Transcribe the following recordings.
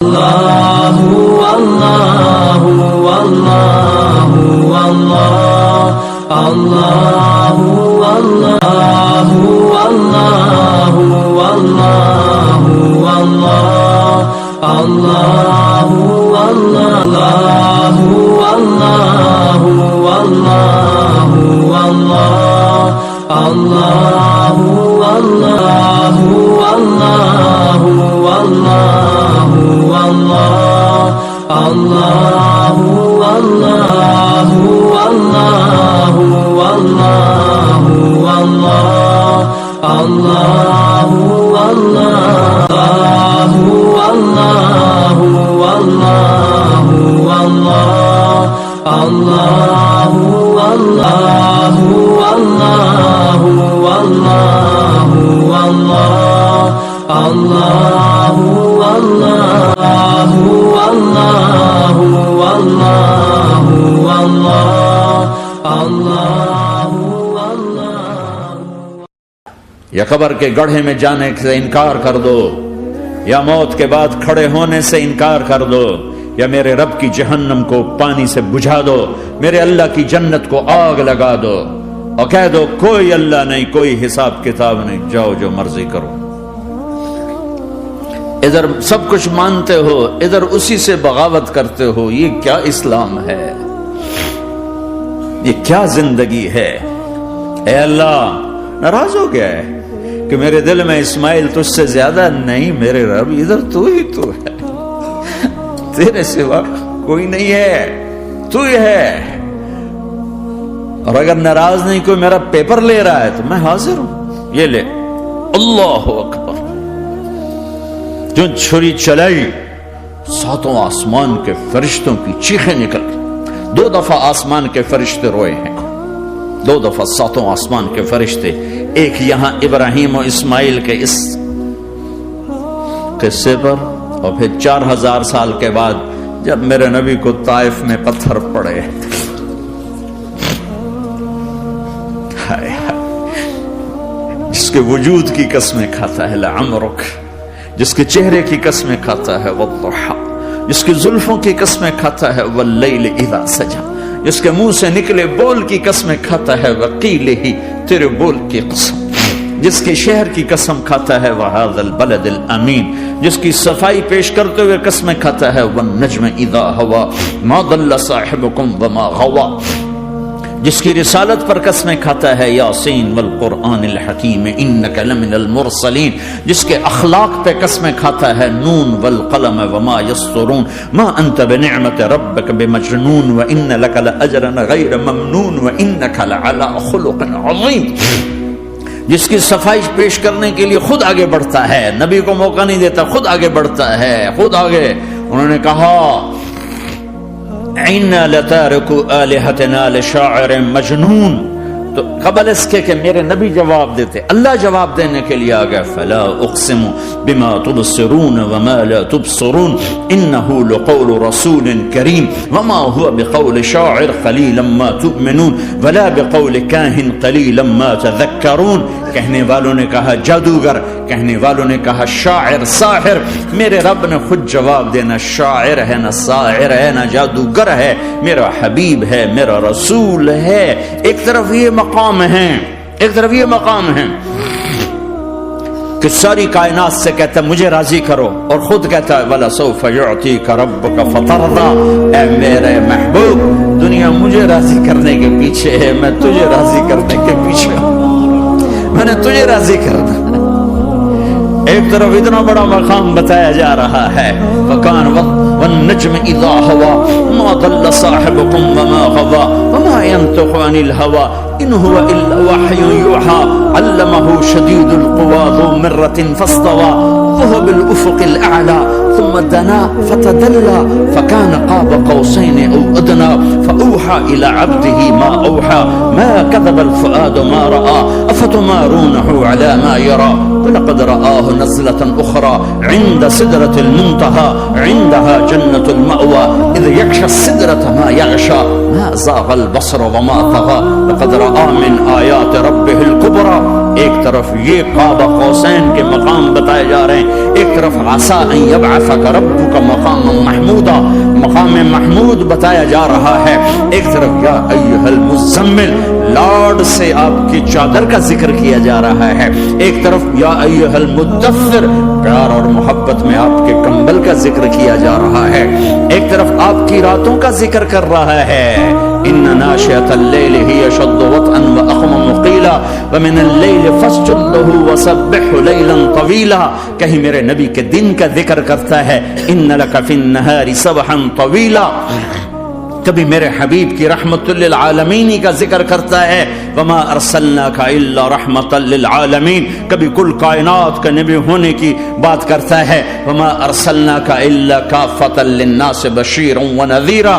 اللہ اللہ اللہ اللہ اللہ اللہ اللہ اللہ اللہ اللہ یا قبر کے گڑھے میں جانے سے انکار کر دو، یا موت کے بعد کھڑے ہونے سے انکار کر دو، یا میرے رب کی جہنم کو پانی سے بجھا دو، میرے اللہ کی جنت کو آگ لگا دو اور کہہ دو کوئی اللہ نہیں، کوئی حساب کتاب نہیں، جاؤ جو مرضی کرو۔ ادھر سب کچھ مانتے ہو، ادھر اسی سے بغاوت کرتے ہو۔ یہ کیا اسلام ہے؟ یہ کیا زندگی ہے؟ اے اللہ، ناراض ہو گیا ہے کہ میرے دل میں اسماعیل تجھ سے زیادہ نہیں، میرے رب ادھر تو ہی تو ہے، تیرے سوا کوئی نہیں ہے، تو ہی ہے۔ اور اگر ناراض نہیں کوئی میرا پیپر لے رہا ہے تو میں حاضر ہوں، یہ لے۔ اللہ اکبر۔ جو چھری چلائی، ساتوں آسمان کے فرشتوں کی چیخیں نکل گئی۔ 2 دفعہ آسمان کے فرشتے روئے ہیں، 2 دفعہ ساتوں آسمان کے فرشتے، ایک یہاں ابراہیم و اسماعیل کے اس قصے پر، اور پھر 4000 سال کے بعد جب میرے نبی کو طائف میں پتھر پڑے۔ جس کے وجود کی قسمیں کھاتا ہے لعمرک، جس کے چہرے کی قسمیں کھاتا ہے والضحی، جس کی زلفوں کی قسمیں کھاتا ہے واللیل اذا سجا، جس کے منہ سے نکلے بول کی قسمیں کھاتا ہے وقیل ہی، تیرے بول کی قسم، جس کے شہر کی قسم کھاتا ہے وہذا البلد الامین، جس کی صفائی پیش کرتے ہوئے قسمیں کھاتا ہے والنجم اذا ہوا ما ضل صاحبکم وما غوا، جس کی رسالت پر قسمیں کھاتا ہے یاسین والقرآن الحکیم انک لمن المرسلین، جس کے اخلاق پہ قسمیں کھاتا ہے نون والقلم وما یسطرون ما انت بنعمت ربک بمجنون وان لک لاجرا غیر ممنون وانک لعلی خلق عظیم، جس کی صفائی پیش کرنے کے لیے خود آگے بڑھتا ہے، نبی کو موقع نہیں دیتا، خود آگے بڑھتا ہے، خود آگے۔ انہوں نے کہا اِنَّا لَتَارِكُ آلِهَتِنَا لِشَاعِرٍ مَجْنُونَ، تو قبل اس کے کہ میرے نبی جواب دیتے، اللہ جواب دینے کے لیے آگیا فَلَا أُقْسِمُ بِمَا تُبْصِرُونَ وَمَا لَا تُبْصِرُونَ إِنَّهُ لَقَوْلُ رَسُولٍ كَرِيمٍ وَمَا هُوَ بِقَوْلِ شَاعِرٍ قَلِيلًا مَا تُؤْمِنُونَ وَلَا بِقَوْلِ كَاهِنٍ قَلِيلًا مَا تَذَكَّرُونَ۔ کہنے والوں نے کہا جادوگر، کہنے والوں نے کہا شاعر، ساحر، میرے رب نے خود جواب دینا شاعر ہے نہ ساحر ہے نہ جادوگر ہے، میرا حبیب ہے، میرا رسول ہے۔ ایک طرف یہ مقام ہے، ایک طرف یہ مقام ہے کہ ساری کائنات سے کہتا ہے مجھے راضی کرو، اور خود کہتا ہے وَلَسَوْفَ يُعْطِيكَ رَبُّكَ فَتَرْضَىٰ، اے میرے محبوب دنیا مجھے راضی کرنے کے پیچھے ہے، میں تجھے راضی کرنے کے پیچھے ہوں، میں نے تجھے راضی کرنا۔ ایک طرف اتنا بڑا مقام بتایا جا رہا ہے وَكَانَ وَالنَّجْمِ إِذَا هَوَىٰ مَا ضَلَّ صَاحِبُكُمْ وَمَا غَوَىٰ وَمَا يَنطِقُ عَنِ الْهَوَىٰ إِنْ هُوَ إِلَّا وَحْيٌ يُوحَىٰ عَلَّمَهُ شَدِيدُ الْقُوَىٰ ذُو مِرَّةٍ فَاسْتَوَىٰ وَهُوَ بِالْأُفُقِ الْأَعْلَىٰ ثُمَّ دَنَا فَتَدَلَّىٰ فَكَانَ قَابَ قَوْسَيْنِ أَوْ أَدْنَىٰ فَأَوْحَىٰ إِلَىٰ عَبْدِهِ مَا أَوْحَىٰ مَا كَذَبَ الْفُؤَادُ مَا رَأَىٰ أَفَتُمَارُونَهُ عَلَىٰ مَا يَرَىٰ وَلَقَدْ رَآهُ نَزْلَةً أُخْرَىٰ عِندَ سِدْرَةِ الْمُنتَهَىٰ عِندَهَا جَنَّةُ الْمَأْوَىٰ إِذْ اذ یغشی السدرۃ ما یغشی ما زاغ البصر وما طغى لقد رأى من آیات ربہ الکبریٰ. ایک طرف یہ قاب قوسین کے مقام بتائے جا رہے ہیں، ایک طرف عسیٰ ان یبعثک ربک مقاما محمودا، مقام محمود بتایا جا رہا ہے. ایک طرف یا ایھا المزمل، لارڈ سے آپ کی چادر کا ذکر کیا جا رہا ہے. ایک طرف یا ایھا المدثر، پیار اور محبت میں آپ کے کمبل کا ذکر کیا جا رہا ہے. ایک طرف آپ کی راتوں کا ذکر کر رہا ہے، ان ناشئۃ اللیل ہی اشد وطئا واقوم قیلا ومن اللیل فاسجد لہ وسبحہ لیلا طویلا. کہیں میرے نبی کے دن کا ذکر کرتا ہے، ان لک فی النہار سبحا طویلا. کبھی میرے حبیب کی رحمت للعالمین کا ذکر کرتا ہے، وما ارسلناک الا رحمت للعالمین. کبھی کل کائنات کا نبی ہونے کی بات کرتا ہے، وما ارسلناک الا کافۃ للناس بشیرا ونذیرا.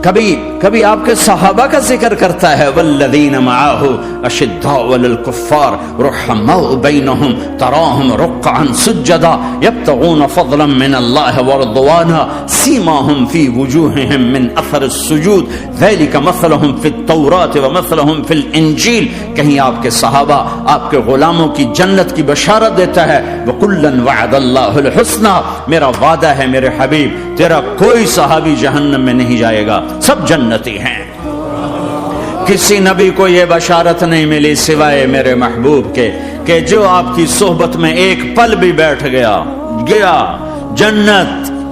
کبھی آپ کے صحابہ کا ذکر کرتا ہے، والذین معہ اشداء علی الکفار رحماء بینہم تراہم رکعا سجدا یبتغون فضلا من اللہ ورضوانا سیماہم فی وجوہہم من اثر السجود ذلک مثلہم فی التوراۃ ومثلہم فی الانجیل. کہیں آپ کے صحابہ آپ کے غلاموں کی جنت کی بشارت دیتا ہے، وکلا وعد اللہ الحسنى. میرا وعدہ ہے میرے حبیب، تیرا کوئی صحابی جہنم میں نہیں جائے گا، سب جنتی ہیں. کسی نبی کو یہ بشارت نہیں ملی سوائے میرے محبوب کے کہ جو آپ کی صحبت میں ایک پل بھی بیٹھ گیا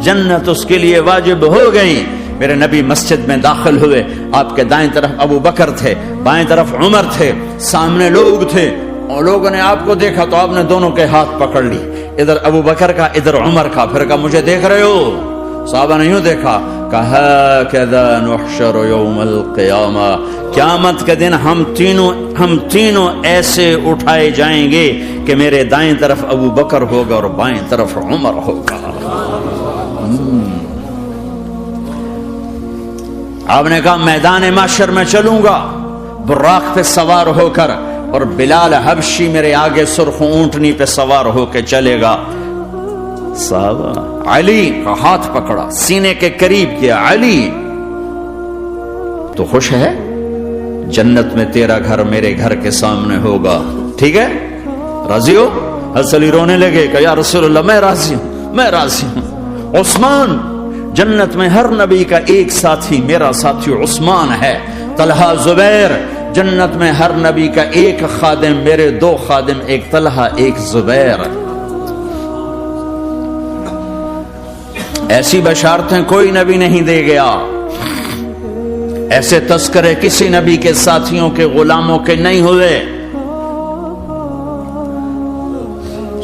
جنت اس کے لیے واجب ہو گئی. میرے نبی مسجد میں داخل ہوئے، آپ کے دائیں طرف ابو بکر تھے، بائیں طرف عمر تھے، سامنے لوگ تھے، اور لوگوں نے آپ کو دیکھا تو آپ نے دونوں کے ہاتھ پکڑ لی، ادھر ابو بکر کا ادھر عمر کا. پھر کہا مجھے دیکھ رہے ہو؟ صحابہ نے یوں دیکھا، کہا کذا نحشر یوم القیامہ، قیامت کے دن ہم تینوں ایسے اٹھائے جائیں گے کہ میرے دائیں طرف ابو بکر ہوگا اور بائیں طرف عمر ہوگا. آپ نے کہا میدان محشر میں چلوں گا براق پہ سوار ہو کر، اور بلال حبشی میرے آگے سرخ اونٹنی پہ سوار ہو کے چلے گا. صحابہ علی کا ہاتھ پکڑا، سینے کے قریب کیا، علی تو خوش ہے؟ جنت میں تیرا گھر میرے گھر کے سامنے ہوگا، ٹھیک ہے؟ راضی ہو؟ حضرت علی رونے لگے کہ یا رسول اللہ میں راضی ہوں. عثمان، جنت میں ہر نبی کا ایک ساتھی میرا ساتھی عثمان ہے. طلحہ، زبیر، جنت میں ہر نبی کا ایک خادم میرے دو خادم، ایک طلحہ ایک زبیر. ایسی بشارتیں کوئی نبی نہیں دے گیا، ایسے تذکرے کسی نبی کے ساتھیوں کے غلاموں کے نہیں ہوئے.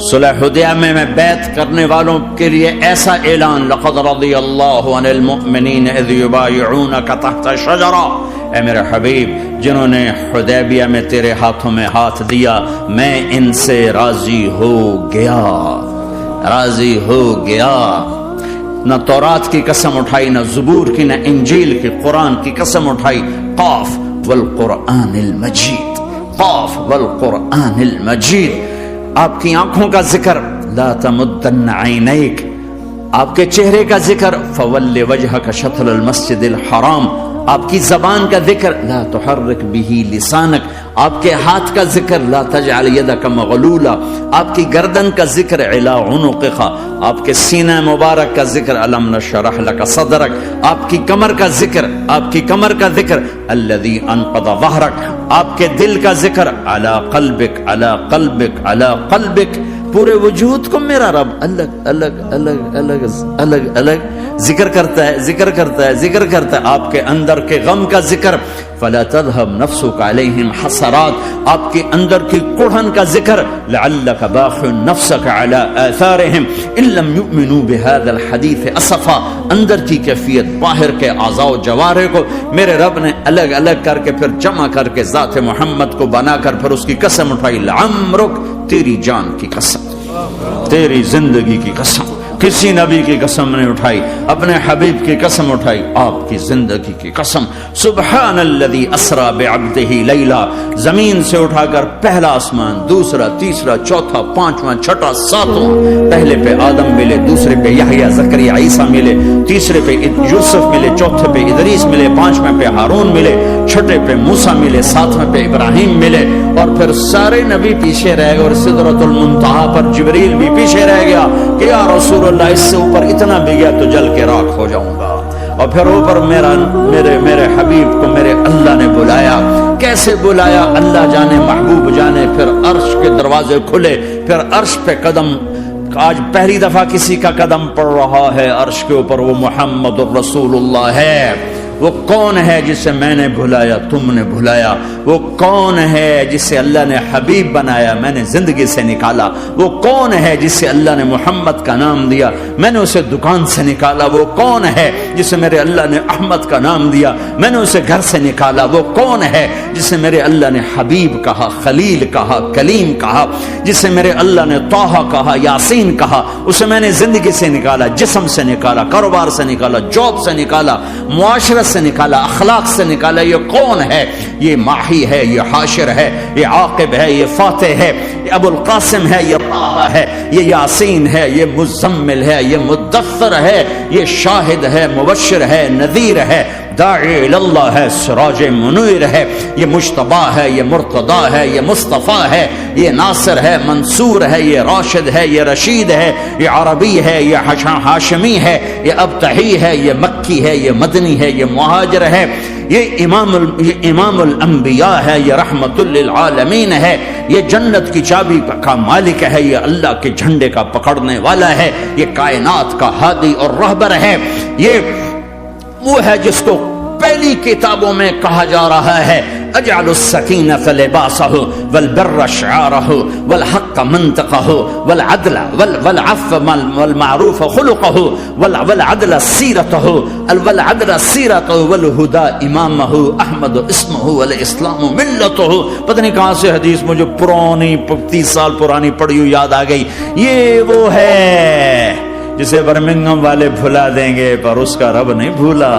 صلح حدیبیہ میں بیعت کرنے والوں کے لیے ایسا اعلان، لقد رضی اللہ عن المؤمنین اذ یبایعونک تحت الشجرہ. اے میرے حبیب، جنہوں نے حدیبیہ میں تیرے ہاتھوں میں ہاتھ دیا، میں ان سے راضی ہو گیا. نہ تورات کی قسم اٹھائی، نہ زبور کی، نہ انجیل کی، قرآن کی قسم اٹھائی. قاف والقرآن المجید، قاف والقرآن المجید. آپ کی آنکھوں کا ذکر، لا تمدن عینیک. آپ کے چہرے کا ذکر، فول وجہک شطر المسجد الحرام. آپ کی زبان کا ذکر، لا تحرک بہ لسانک. آپ کے ہاتھ کا ذکر، لا تجعل یدک مغلولا. آپ کی گردن کا ذکر، علی عنقک. آپ کے سینہ مبارک کا ذکر، الم نشرح لک صدرک. آپ کی کمر کا ذکر، الذی انقض ظہرک. آپ کے دل کا ذکر، علی قلبک علی قلبک علی قلبک. پورے وجود کو میرا رب الگ الگ ذکر کرتا ہے. آپ کے اندر کے غم کا ذکر، فلا تذهب نفسك عليهم حسرات. آپ کے اندر کی کڑھن کا ذکر، لعلك باخع نفسك على آثارهم ان لم يؤمنوا بهذا الحديث اسفا. اندر کی کیفیت، باہر کے اعضاء و جوارح کو میرے رب نے الگ الگ کر کے پھر جمع کر کے ذات محمد کو بنا کر پھر اس کی قسم اٹھائی، لعمرک، تیری جان کی قسم، تیری زندگی کی قسم. کسی نبی کی قسم نہیں اٹھائی، اپنے حبیب کی قسم اٹھائی، آپ کی زندگی کی قسم۔ سبحان الذی اسری بعبدہ لیلا، زمین سے اٹھا کر پہلا آسمان، دوسرا، تیسرا، چوتھا، پانچواں، چھٹا، ساتواں، پہلے پہ آدم ملے، دوسرے پہ یحییٰ، زکریا، عیسیٰ ملے، تیسرے پہ یوسف ملے، چوتھے پہ ادریس ملے، پانچویں پہ ہارون ملے، چھٹے پہ موسیٰ ملے، ساتویں پہ ابراہیم ملے، اور پھر سارے نبی پیچھے رہ گئے، اور سدرۃ المنتہا پر جبریل بھی پیچھے رہ گیا کہ یا رسول اللہ اس سے اوپر اتنا بھی گیا تو جل کے راکھ ہو جاؤں گا۔ اور پھر اوپر میرے حبیب کو میرے اللہ نے بلایا، کیسے بلایا اللہ جانے، محبوب جانے۔ پھر عرش کے دروازے کھلے، پھر عرش پہ قدم، آج پہلی دفعہ کسی کا قدم پڑ رہا ہے عرش کے اوپر، وہ محمد الرسول اللہ ہے۔ وہ کون ہے جسے میں نے بھلایا، تم نے بھلایا؟ وہ کون ہے جسے اللہ نے حبیب بنایا، میں نے زندگی سے نکالا؟ وہ کون ہے جسے اللہ نے محمد کا نام دیا، میں نے اسے دکان سے نکالا؟ وہ کون ہے جسے میرے اللہ نے احمد کا نام دیا، میں نے اسے گھر سے نکالا؟ وہ کون ہے جسے میرے اللہ نے حبیب کہا، خلیل کہا، کلیم کہا، جسے میرے اللہ نے طٰہٰ کہا، یاسین کہا؟ اسے میں نے زندگی سے نکالا، جسم سے نکالا، کاروبار سے نکالا، جاب سے نکالا، معاشرت سے نکالا، اخلاق سے نکالا۔ یہ کون ہے؟ یہ ماہی ہے، یہ حاشر ہے، یہ عاقب ہے، یہ فاتح ہے، یہ ابو القاسم ہے، یہ طٰہٰ ہے، یہ یاسین ہے، یہ مزمل ہے، یہ مدثر ہے، یہ شاہد ہے، مبشر ہے، نذیر ہے، داعی اللہ ہے، سراج منیر ہے، یہ مجتبیٰ ہے، یہ مرتضیٰ ہے، یہ مصطفیٰ ہے، یہ ناصر ہے، منصور ہے، یہ راشد ہے، یہ رشید ہے، یہ عربی ہے، یہ ہاشمی ہے، یہ ابتحی ہے، یہ مکی ہے، یہ مدنی ہے، یہ مہاجر ہے، یہ امام الانبیاء ہے، یہ رحمت للعالمین ہے، یہ جنت کی چابی کا مالک ہے، یہ اللہ کے جھنڈے کا پکڑنے والا ہے، یہ کائنات کا ہادی اور رہبر ہے۔ یہ وہ ہے جس کو پہلی کتابوں میں کہا جا رہا ہے اجعل السکینۃ لباسہ والبر شعارہ والحق منطقہ والعدل والعفو والمعروف خلقہ والعدل سیرتہ والعدل سیرتہ والہدى امامہ احمد اسمہ والاسلام ملتہ۔ پتہ نہیں کہاں سے حدیث مجھے پرانی 30 سال پرانی پڑھی ہوئی یاد آ گئی۔ یہ وہ ہے جسے برمنگم والے بھلا دیں گے پر اس کا رب نہیں بھولا۔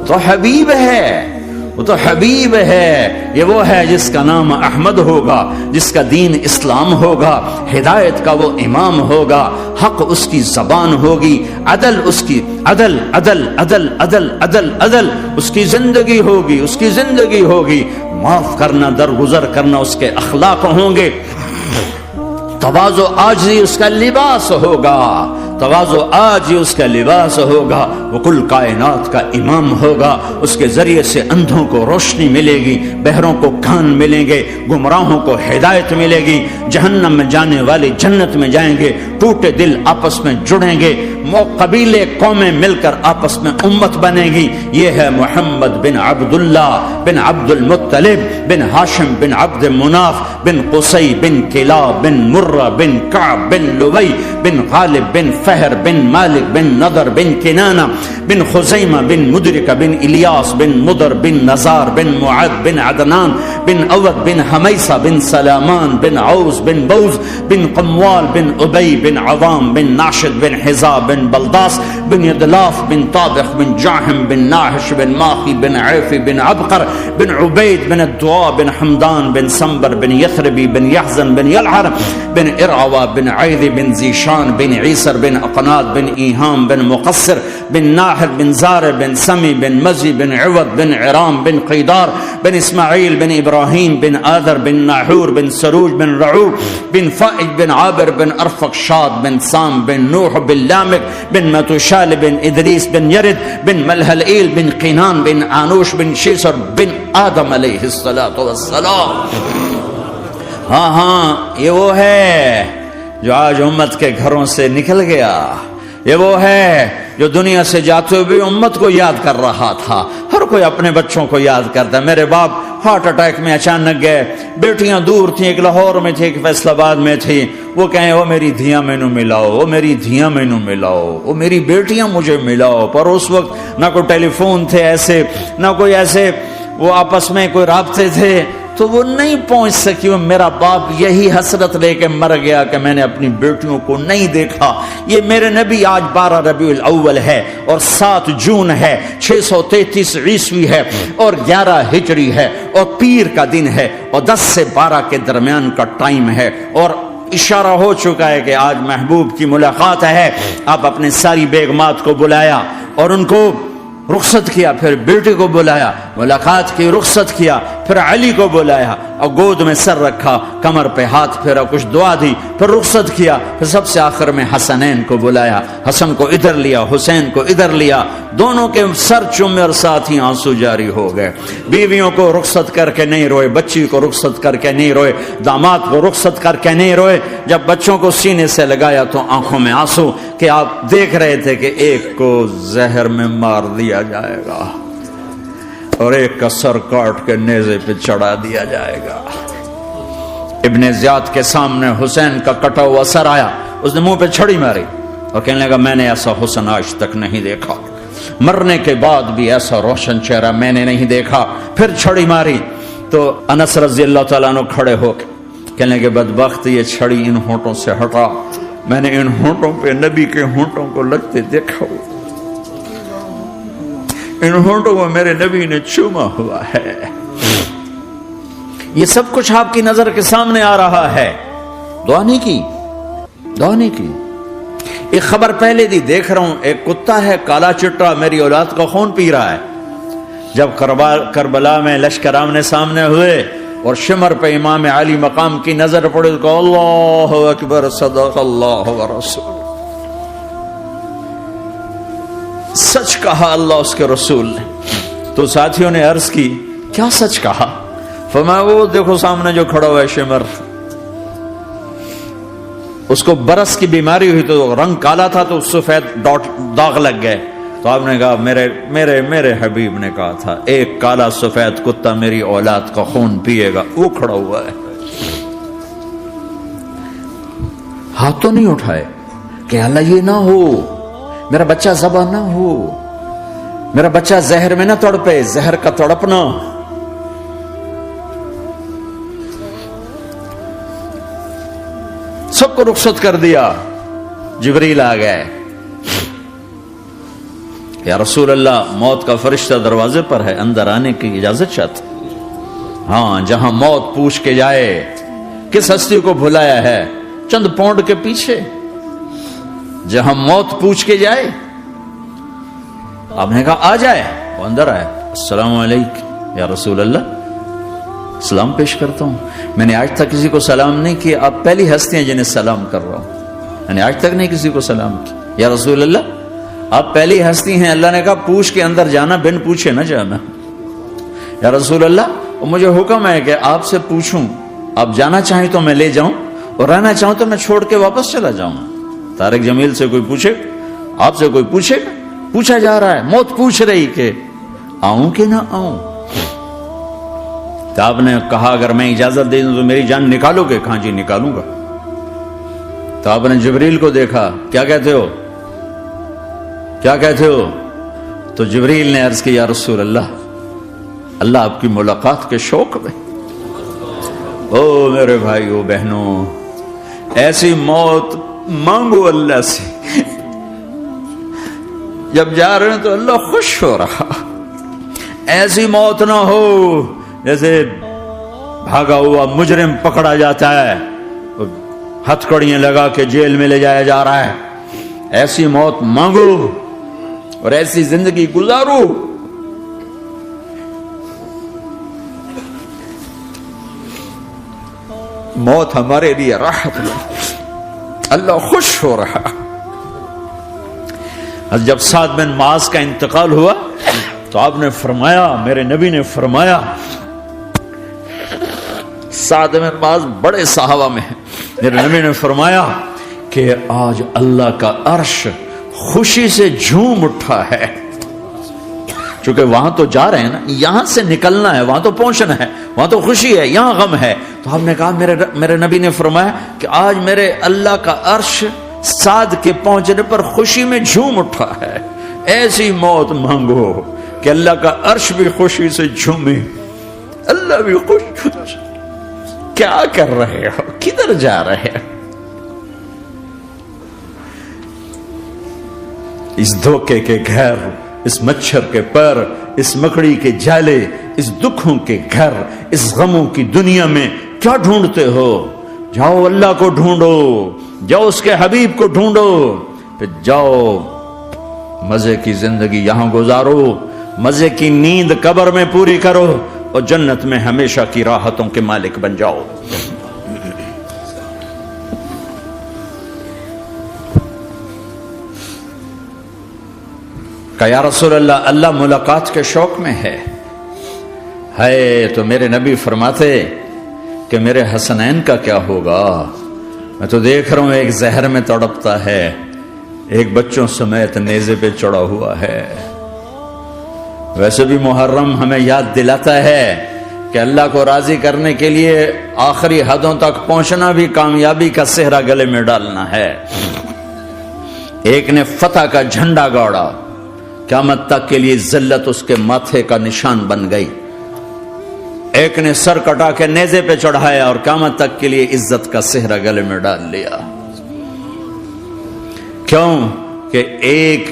تو حبیب ہے، وہ تو حبیب ہے، یہ وہ ہے جس کا نام احمد ہوگا، جس کا دین اسلام ہوگا، ہدایت کا وہ امام ہوگا، حق اس کی زبان ہوگی، عدل اس کی عدل عدل عدل عدل عدل عدل اس کی زندگی ہوگی، اس کی زندگی ہوگی، معاف کرنا، درگزر کرنا اس کے اخلاق ہوں گے، تواضع عاجزی اس کا لباس ہوگا، تواضع آج اس کا لباس ہوگا، وہ کل کائنات کا امام ہوگا، اس کے ذریعے سے اندھوں کو روشنی ملے گی، بہروں کو کان ملیں گے، گمراہوں کو ہدایت ملے گی، جہنم میں جانے والے جنت میں جائیں گے، ٹوٹے دل آپس میں جڑیں گے، قبیلے قومیں مل کر آپس میں امت بنے گی۔ یہ ہے محمد بن عبداللہ بن عبد المطلب بن ہاشم بن عبد مناف بن قصی بن کلاب بن مرہ بن کعب بن لوی بن غالب بن فہر بن مالک بن نضر بن کنانہ بن خزیمہ بن مدرکہ بن الیاس بن مدر بن نزار بن معد بن عدنان بن اود بن حمیسہ بن سلامان بن عوز بن بوز بن قموال بن ابی بن عوام بن ناشد بن حزاب بن بلداس بن یدلاف بن طابخ بن جاحم بن ناحش بن ماخی بن عیفی بن عبقر بن عبید بن الدعاء بن حمدان بن سنبر بن یثربی بن یحزن بن یلعر بن ارعوى بن عیذ بن زیشان بن عیسر بن اقناد بن ایہام بن مقصر بن ناحر بن زار بن سمی بن مزی بن عوض بن عرام بن قیدار بن اسماعیل بن ابراہیم بن آذر بن ناحور بن سروج بن رعوب بن فائج بن عابر بن ارفق شاد بن سام بن نوح بن لامک بن متوشال بن ادریس بن یرد بن ملہلئیل بن قینان بن آنوش بن شیسر بن آدم علیہ السلام۔ ہاں یہ وہ ہے جو آج امت کے گھروں سے نکل گیا، یہ وہ ہے جو دنیا سے جاتے ہوئے امت کو یاد کر رہا تھا۔ ہر کوئی اپنے بچوں کو یاد کرتا ہے۔ میرے باپ ہارٹ اٹیک میں اچانک گئے، بیٹیاں دور تھیں، ایک لاہور میں تھی، ایک فیصل آباد میں تھی، وہ کہیں وہ میری دھیاں مینو ملاؤ، وہ میری دھیاں مینو ملاؤ، وہ میری بیٹیاں مجھے ملاؤ۔ پر اس وقت نہ کوئی ٹیلی فون تھے ایسے، نہ کوئی ایسے وہ آپس میں کوئی رابطے تھے، تو وہ نہیں پہنچ سکی. میرا باپ یہی حسرت لے کے مر گیا کہ میں نے اپنی بیٹیوں کو نہیں دیکھا. یہ میرے نبی آج 12 ربیع الاول ہے اور 7 جون ہے, 633 عیسوی ہے اور 11 ہجری ہے اور پیر کا دن ہے اور 10 سے 12 کے درمیان کا ٹائم ہے, اور اشارہ ہو چکا ہے کہ آج محبوب کی ملاقات ہے. آپ اپنے ساری بیگمات کو بلایا اور ان کو رخصت کیا, پھر بیٹے کو بلایا, ملاقات کی, رخصت کیا, پھر علی کو بلایا اور گود میں سر رکھا, کمر پہ ہاتھ پھیرا, کچھ دعا دی, پھر رخصت کیا, پھر سب سے آخر میں حسنین کو بلایا. حسن کو ادھر لیا, حسین کو ادھر لیا, دونوں کے سر چومے اور ساتھ ہی آنسو جاری ہو گئے. بیویوں کو رخصت کر کے نہیں روئے, بچی کو رخصت کر کے نہیں روئے, داماد کو رخصت کر کے نہیں روئے. جب بچوں کو سینے سے لگایا تو آنکھوں میں آنسو, کہ آپ دیکھ رہے تھے کہ ایک کو زہر میں مار دیا جائے گا اور ایک کا سر کاٹ کے نیزے پہ چڑھا دیا جائے گا. ابن زیاد کے سامنے حسین کا کٹا ہوا سر آیا, اس نے منہ پہ چھڑی ماری اور کہنے لگا میں نے ایسا حسن آج تک نہیں دیکھا, مرنے کے بعد بھی ایسا روشن چہرہ میں نے نہیں دیکھا. پھر چھڑی ماری تو انس رضی اللہ تعالیٰ عنہ کھڑے ہو کے کہنے لگے بدبخت یہ چھڑی ان ہونٹوں سے ہٹا, میں نے ان ہونٹوں پہ نبی کے ہونٹوں کو لگتے دیکھا, ان ہونٹوں کو میرے نبی نے چوما ہوا ہے. یہ سب کچھ آپ کی نظر کے سامنے آ رہا ہے. دعا نہیں کی, دعا نہیں کی. ایک خبر پہلے دی دیکھ رہا ہوں, ایک کتا ہے کالا چٹا میری اولاد کا خون پی رہا ہے. جب کربلا میں لشکر آمنے سامنے ہوئے اور شمر پہ امام علی مقام کی نظر پڑے تو کہا اللہ اکبر صدق اللہ ورسول, سچ کہا اللہ اس کے رسول نے. تو ساتھیوں نے عرض کی کیا سچ کہا؟ فرمایا وہ دیکھو سامنے جو کھڑا ہوا ہے شمر, اس کو برس کی بیماری ہوئی تو رنگ کالا تھا تو سفید داغ لگ گئے. تو آپ نے کہا میرے حبیب نے کہا تھا ایک کالا سفید کتا میری اولاد کا خون پیے گا, وہ کھڑا ہوا ہے. ہاتھ تو نہیں اٹھائے کہ اللہ یہ نہ ہو, میرا بچہ ذبح نہ ہو, میرا بچہ زہر میں نہ تڑپے, زہر کا تڑپنا. سب کو رخصت کر دیا. جبریل آ گئے, یا رسول اللہ موت کا فرشتہ دروازے پر ہے, اندر آنے کی اجازت چاہتے. ہاں, جہاں موت پوچھ کے جائے کس ہستی کو بھلایا ہے, چند پونڈ کے پیچھے جہاں موت پوچھ کے جائے. آپ نے کہا آ جائے, وہ اندر آئے. السلام علیکم یا رسول اللہ, سلام پیش کرتا ہوں. میں نے آج تک کسی کو سلام نہیں کیا, آپ پہلی ہستی ہیں جنہیں سلام کر رہا ہوں. میں نے آج تک نہیں کسی کو سلام کیا. یا رسول اللہ آپ پہلی ہستی ہیں. اللہ نے کہا پوچھ کے اندر جانا, بن پوچھے نہ جانا. یا رسول اللہ مجھے حکم ہے کہ آپ سے پوچھوں, آپ جانا چاہیں تو میں لے جاؤں اور رہنا چاہوں تو میں چھوڑ کے واپس چلا جاؤں. طارق جمیل سے کوئی پوچھے, آپ سے کوئی پوچھے, پوچھا جا رہا ہے, موت پوچھ رہی کہ آؤں کہ نہ آؤں. تو آپ نے کہا اگر میں اجازت دے دوں تو میری جان نکالو گے؟ کہاں جی نکالوں گا. تو آپ نے جبریل کو دیکھا, کیا کہتے ہو, کیا کہتے ہو؟ تو جبریل نے عرض کی یا رسول اللہ, اللہ آپ کی ملاقات کے شوق میں. او میرے بھائیو بہنوں, ایسی موت مانگو اللہ سے. جب جا رہے ہیں تو اللہ خوش ہو رہا. ایسی موت نہ ہو جیسے بھاگا ہوا مجرم پکڑا جاتا ہے, ہتھکڑیاں لگا کے جیل میں لے جایا جا رہا ہے. ایسی موت مانگو اور ایسی زندگی گزارو. موت ہمارے لیے راحت ہے, اللہ خوش ہو رہا. جب سعد بن معاذ کا انتقال ہوا تو آپ نے فرمایا, میرے نبی نے فرمایا, سعد بن معاذ بڑے صحابہ میں ہیں, میرے نبی نے فرمایا کہ آج اللہ کا عرش خوشی سے جھوم اٹھا ہے. چونکہ وہاں تو جا رہے ہیں نا, یہاں سے نکلنا ہے, وہاں تو پہنچنا ہے, وہاں تو خوشی ہے, یہاں غم ہے. تو ہم نے کہا میرے نبی نے فرمایا کہ آج میرے اللہ کا عرش سعد کے پہنچنے پر خوشی میں جھوم اٹھا ہے. ایسی موت مانگو کہ اللہ کا عرش بھی خوشی سے جھومے اللہ بھی خوش. کیا کر رہے ہو؟ کدھر جا رہے ہو؟ اس دھوکے کے گھر، اس مچھر کے پر، اس مکڑی کے جالے، اس دکھوں کے گھر، اس غموں کی دنیا میں کیا ڈھونڈتے ہو؟ جاؤ اللہ کو ڈھونڈو، جاؤ اس کے حبیب کو ڈھونڈو، پھر جاؤ مزے کی زندگی یہاں گزارو، مزے کی نیند قبر میں پوری کرو، اور جنت میں ہمیشہ کی راحتوں کے مالک بن جاؤ. کہ یا رسول اللہ، اللہ ملاقات کے شوق میں ہے. تو میرے نبی فرماتے کہ میرے حسنین کا کیا ہوگا؟ میں تو دیکھ رہا ہوں ایک زہر میں تڑپتا ہے، ایک بچوں سمیت نیزے پہ چڑھا ہوا ہے. ویسے بھی محرم ہمیں یاد دلاتا ہے کہ اللہ کو راضی کرنے کے لیے آخری حدوں تک پہنچنا بھی کامیابی کا صحرا گلے میں ڈالنا ہے. ایک نے فتح کا جھنڈا گاڑا، قیامت تک کے لیے ذلت اس کے ماتھے کا نشان بن گئی. ایک نے سر کٹا کے نیزے پہ چڑھایا اور قیامت تک کے لیے عزت کا صحرا گلے میں ڈال لیا. کیوں کہ ایک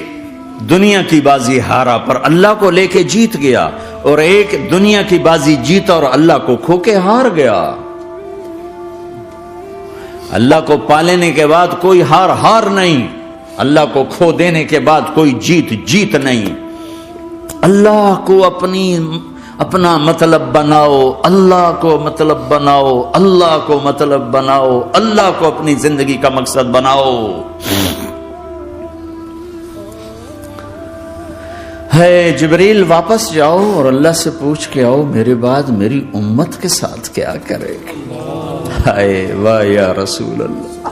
دنیا کی بازی ہارا پر اللہ کو لے کے جیت گیا، اور ایک دنیا کی بازی جیتا اور اللہ کو کھو کے ہار گیا. اللہ کو پالینے کے بعد کوئی ہار نہیں، اللہ کو کھو دینے کے بعد کوئی جیت نہیں. اللہ کو اپنا مطلب بناؤ، اللہ کو مطلب بناؤ، اللہ کو مطلب بناؤ، اللہ کو اپنی زندگی کا مقصد بناؤ. جبریل واپس جاؤ اور اللہ سے پوچھ کے آؤ میرے بعد میری امت کے ساتھ کیا کرے گا. واہ یا رسول اللہ.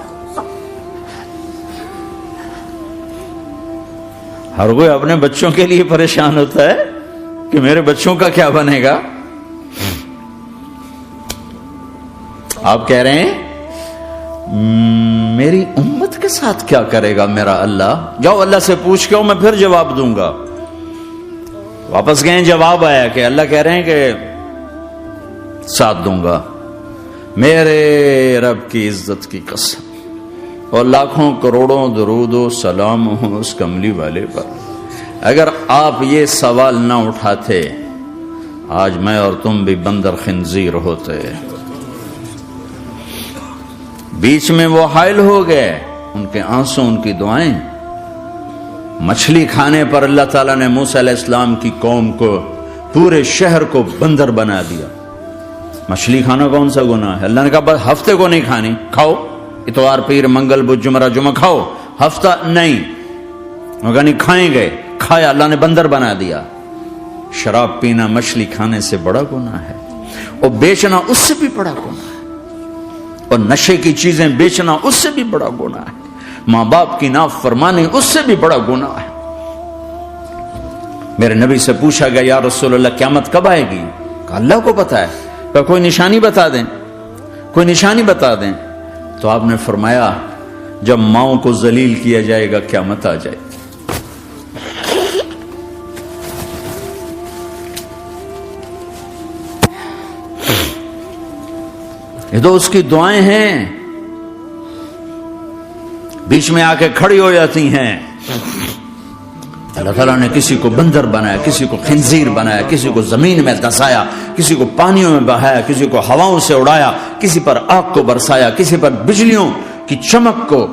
ہر کوئی اپنے بچوں کے لیے پریشان ہوتا ہے کہ میرے بچوں کا کیا بنے گا. آپ کہہ رہے ہیں میری امت کے ساتھ کیا کرے گا میرا اللہ. جاؤ اللہ سے پوچھ کے میں پھر جواب دوں گا. واپس گئے، جواب آیا کہ اللہ کہہ رہے ہیں کہ ساتھ دوں گا. میرے رب کی عزت کی قسم، اور لاکھوں کروڑوں درود و سلام ہوں اس کملی والے پر، اگر آپ یہ سوال نہ اٹھاتے آج میں اور تم بھی بندر خنزیر ہوتے. بیچ میں وہ حائل ہو گئے، ان کے آنسو، ان کی دعائیں. مچھلی کھانے پر اللہ تعالیٰ نے موسیٰ علیہ السلام کی قوم کو، پورے شہر کو بندر بنا دیا. مچھلی کھانا کون سا گناہ ہے؟ اللہ نے کہا بس ہفتے کو نہیں کھانی، کھاؤ اتوار پیر منگل بدھ جمعہ کھاؤ، ہفتہ نہیں. مگر نہیں کھائیں گے، کھایا، اللہ نے بندر بنا دیا. شراب پینا مچھلی کھانے سے بڑا گناہ ہے، اور بیچنا اس سے بھی بڑا گناہ ہے، اور نشے کی چیزیں بیچنا اس سے بھی بڑا گناہ ہے، ماں باپ کی نافرمانی اس سے بھی بڑا گناہ ہے. میرے نبی سے پوچھا گیا یا رسول اللہ قیامت کب آئے گی؟ کہا اللہ کو پتا ہے. کہا کوئی نشانی بتا دیں، کوئی نشانی بتا دیں. تو آپ نے فرمایا جب ماؤں کو ذلیل کیا جائے گا قیامت آ جائے گی. یہ تو اس کی دعائیں ہیں، بیچ میں آ کے کھڑی ہو جاتی ہیں. اللہ تعالیٰ نے کسی کو بندر بنایا، کسی کو خنزیر بنایا، کسی کو زمین میں دھسایا، کسی کو پانیوں میں بہایا، کسی کو ہواؤں سے اڑایا، کسی پر آگ کو برسایا، کسی پر بجلیوں کی چمک کو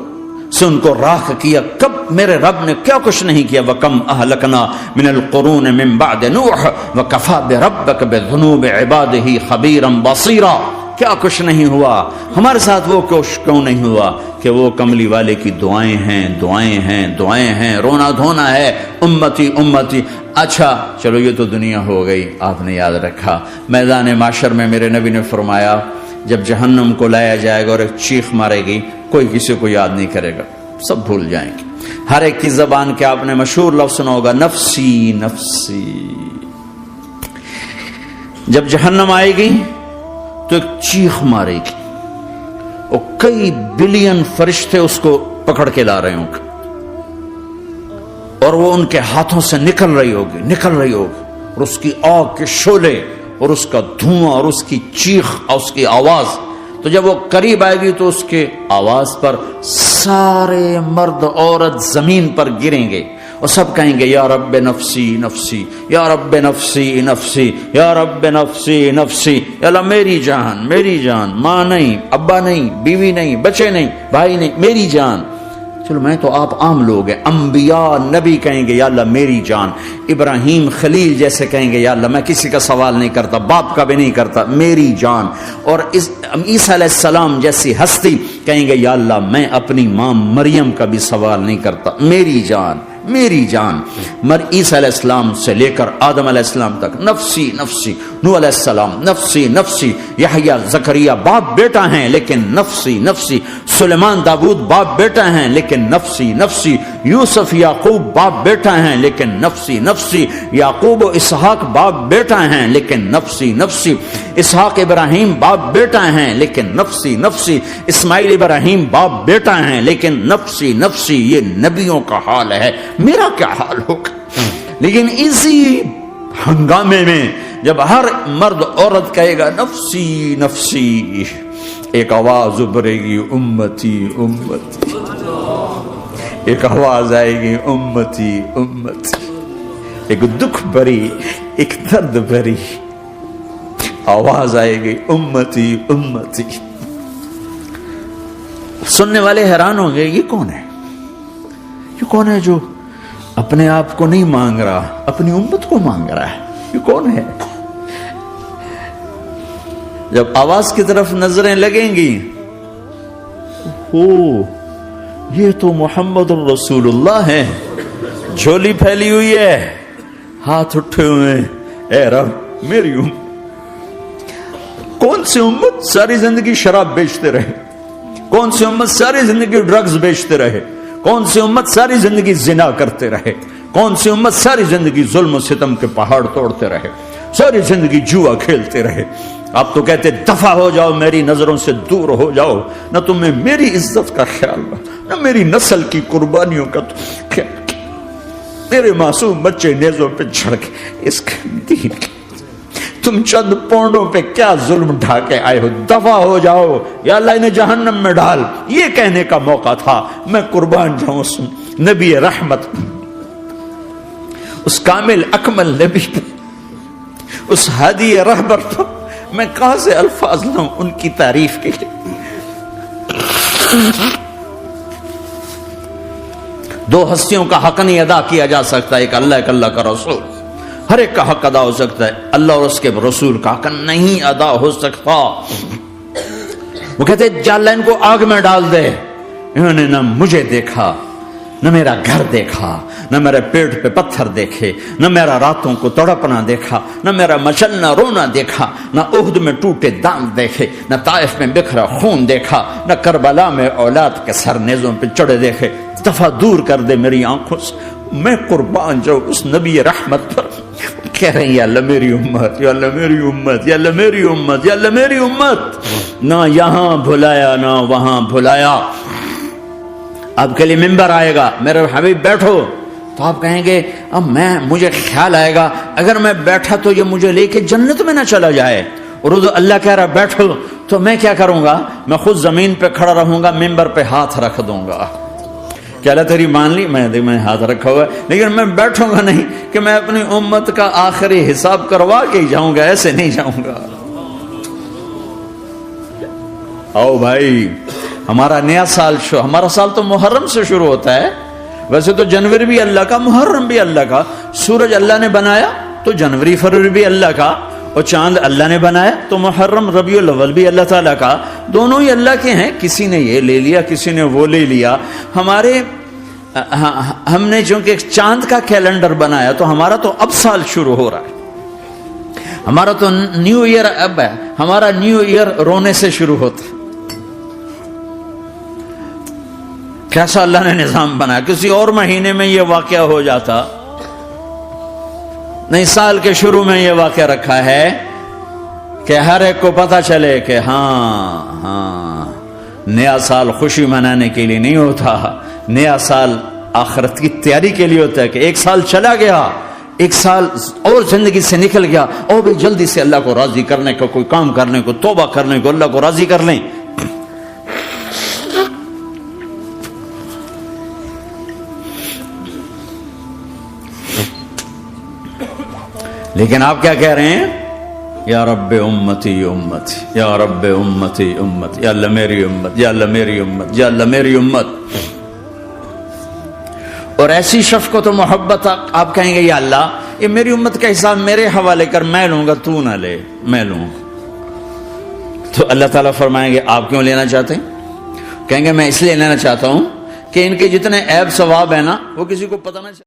سے ان کو راکھ کیا. کب میرے رب نے کیا کچھ نہیں کیا. وَكَمْ أَهْلَكْنَا مِنَ الْقُرُونِ مِنْ بَعْدِ نُوحٍ وَكَفَى بِرَبِّكَ بِذُنُوبِ عِبَادِهِ خَبِيرًا بَصِيرًا. کیا کچھ نہیں ہوا ہمارے ساتھ، وہ کچھ کیوں نہیں ہوا کہ وہ کملی والے کی دعائیں ہیں، دعائیں ہیں، دعائیں ہیں، رونا دھونا ہے، امتی امتی. اچھا چلو یہ تو دنیا ہو گئی، آپ نے یاد رکھا. میدان معاشر میں میرے نبی نے فرمایا جب جہنم کو لایا جائے گا اور ایک چیخ مارے گی، کوئی کسی کو یاد نہیں کرے گا، سب بھول جائیں گے. ہر ایک کی زبان کے آپ نے مشہور لفظ سنا ہوگا نفسی نفسی. جب جہنم آئے گی تو ایک چیخ مارے گی، اور کئی بلین فرشتے اس کو پکڑ کے لا رہے ہوں گے، اور وہ ان کے ہاتھوں سے نکل رہی ہوگی، اور اس کی آگ کے شعلے اور اس کا دھواں اور اس کی چیخ اور اس کی آواز. تو جب وہ قریب آئے گی تو اس کے آواز پر سارے مرد عورت زمین پر گریں گے اور سب کہیں گے یا رب نفسی نفسی، یا رب نفسی نفسی، یا رب نفسی نفسی. یا اللہ میری جان، میری جان، ماں نہیں، ابا نہیں، بیوی نہیں، بچے نہیں، بھائی نہیں، میری جان. چلو میں تو آپ عام لوگ ہیں، انبیاء نبی کہیں گے یا اللہ میری جان. ابراہیم خلیل جیسے کہیں گے یا اللہ میں کسی کا سوال نہیں کرتا، باپ کا بھی نہیں کرتا، میری جان. اور عیسیٰ علیہ السلام جیسی ہستی کہیں گے یا اللہ میں اپنی ماں مریم کا بھی سوال نہیں کرتا، میری جان، میری جان. عیسیٰ علیہ السلام سے لے کر آدم علیہ السلام تک نفسی نفسی. نوح علیہ السلام نفسی نفسی. یحییٰ زکریا باپ بیٹا ہیں لیکن نفسی نفسی. سلیمان داؤد باپ بیٹا ہیں لیکن نفسی نفسی. یوسف یعقوب باپ بیٹا ہیں لیکن نفسی نفسی. یعقوب و اسحاق باپ بیٹا ہیں لیکن نفسی نفسی. اسحاق ابراہیم باپ بیٹا ہیں لیکن نفسی نفسی. اسماعیل ابراہیم باپ بیٹا ہیں لیکن نفسی نفسی. یہ نبیوں کا حال ہے، میرا کیا حال ہوگا؟ لیکن اسی ہنگامے میں جب ہر مرد عورت کہے گا نفسی نفسی، ایک آواز ابھرے گی امتی امتی. ایک آواز آئے گی امتی امتی. ایک دکھ بھری، ایک درد بھری آواز آئے گی امتی امتی. سننے والے حیران ہوں گے یہ کون ہے، یہ کون ہے جو اپنے آپ کو نہیں مانگ رہا، اپنی امت کو مانگ رہا ہے، یہ کون ہے؟ جب آواز کی طرف نظریں لگیں گی، یہ تو محمد الرسول اللہ ہے. جھولی پھیلی ہوئی ہے، ہاتھ اٹھے ہوئے ہیں، اے رب میری امت. کون سی امت ساری زندگی شراب بیچتے رہے؟ کون سی امت ساری زندگی ڈرگز بیچتے رہے؟ کون سی امت ساری زندگی زنا کرتے رہے؟ کون سی امت ساری زندگی ظلم و ستم کے پہاڑ توڑتے رہے؟ ساری زندگی جوا کھیلتے رہے؟ آپ تو کہتے دفع ہو جاؤ، میری نظروں سے دور ہو جاؤ. نہ تمہیں میری عزت کا خیال، نہ میری نسل کی قربانیوں کا خیال. میرے معصوم بچے نیزوں پہ چڑھ کے اس دین تم چند پونڈوں پہ کیا ظلم ڈھا کے آئے ہو؟ دفع ہو جاؤ یا اللہ انہیں جہنم میں ڈال. یہ کہنے کا موقع تھا. میں قربان جاؤں اس نبی رحمت، اس کامل اکمل نبی پہ، اس ہادی رہبر پر. میں کہاں سے الفاظ لوں ان کی تعریف کے لیے؟ دو ہستیوں کا حق نہیں ادا کیا جا سکتا، ایک اللہ، ایک اللہ کا رسول. ہر ایک کا حق ادا ہو سکتا ہے، اللہ اور اس کے رسول کا حق نہیں ادا ہو سکتا. وہ کہتے جا اللہ ان کو آگ میں ڈال دے. انہوں نے نہ مجھے دیکھا، نہ میرا گھر دیکھا، نہ میرے پیٹ پہ پتھر دیکھے، نہ میرا راتوں کو تڑپنا دیکھا، نہ میرا مچلنا رونا دیکھا، نہ احد میں ٹوٹے دانت دیکھے، نہ طائف میں بکھرا خون دیکھا، نہ کربلا میں اولاد کے سر نیزوں پہ چڑھے دیکھے. دفعہ دور کر دے میری آنکھوں سے. میں قربان جاؤں اس نبی رحمت پر. کہہ رہے ہیں یا اللہ میری امت، یا اللہ میری امت، یا اللہ میری امت، یا اللہ میری امت. نہ یہاں بھلایا نہ وہاں بھلایا. آپ کے لیے ممبر آئے گا، میرے حبیب بیٹھو، تو آپ کہیں گے اب مجھے خیال آئے گا اگر میں بیٹھا تو یہ مجھے لے کے جنت میں نہ چلا جائے. اور اللہ کہہ رہا بیٹھو تو میں کیا کروں گا؟ میں خود زمین پہ کھڑا رہوں گا، ممبر پہ ہاتھ رکھ دوں گا. کہ اللہ تیری مان لی، میں ہاتھ رکھا ہوا ہے، لیکن میں بیٹھوں گا نہیں کہ میں اپنی امت کا آخری حساب کروا کے جاؤں گا. ایسے نہیں جاؤں گا. آؤ بھائی، ہمارا نیا سال ہمارا سال تو محرم سے شروع ہوتا ہے. ویسے تو جنوری بھی اللہ کا، محرم بھی اللہ کا. سورج اللہ نے بنایا تو جنوری فروری بھی اللہ کا، اور چاند اللہ نے بنایا تو محرم ربیع الاول بھی اللہ تعالیٰ کا. دونوں ہی اللہ کے ہیں. کسی نے یہ لے لیا، کسی نے وہ لے لیا. ہم نے چونکہ چاند کا کیلنڈر بنایا تو ہمارا تو اب سال شروع ہو رہا ہے. ہمارا تو نیو ایئر اب ہے. ہمارا نیو ایئر رونے سے شروع ہوتا ہے. کیسا اللہ نے نظام بنایا. کسی اور مہینے میں یہ واقعہ ہو جاتا نہیں. سال کے شروع میں یہ واقعہ رکھا ہے کہ ہر ایک کو پتا چلے کہ ہاں نیا سال خوشی منانے کے لیے نہیں ہوتا. نیا سال آخرت کی تیاری کے لیے ہوتا ہے. کہ ایک سال چلا گیا ایک سال اور زندگی سے نکل گیا، اور بھی جلدی سے اللہ کو راضی کرنے کا کوئی کام کرنے کو، توبہ کرنے کو، اللہ کو راضی کر لیں. لیکن آپ کیا کہہ رہے ہیں؟ یا رب امتی امتی، یا رب امتی امتی، یا اللہ میری امت، یا اللہ میری امت، یا اللہ میری امت. اور ایسی شفقت و محبت آپ کہیں گے یا اللہ یہ میری امت کا حساب میرے حوالے کر، میں لوں گا، تو نہ لے، میں لوں. تو اللہ تعالیٰ فرمائیں گے آپ کیوں لینا چاہتے ہیں؟ کہیں گے میں اس لیے لینا چاہتا ہوں کہ ان کے جتنے عیب ثواب ہیں نا وہ کسی کو پتہ نہ چلے.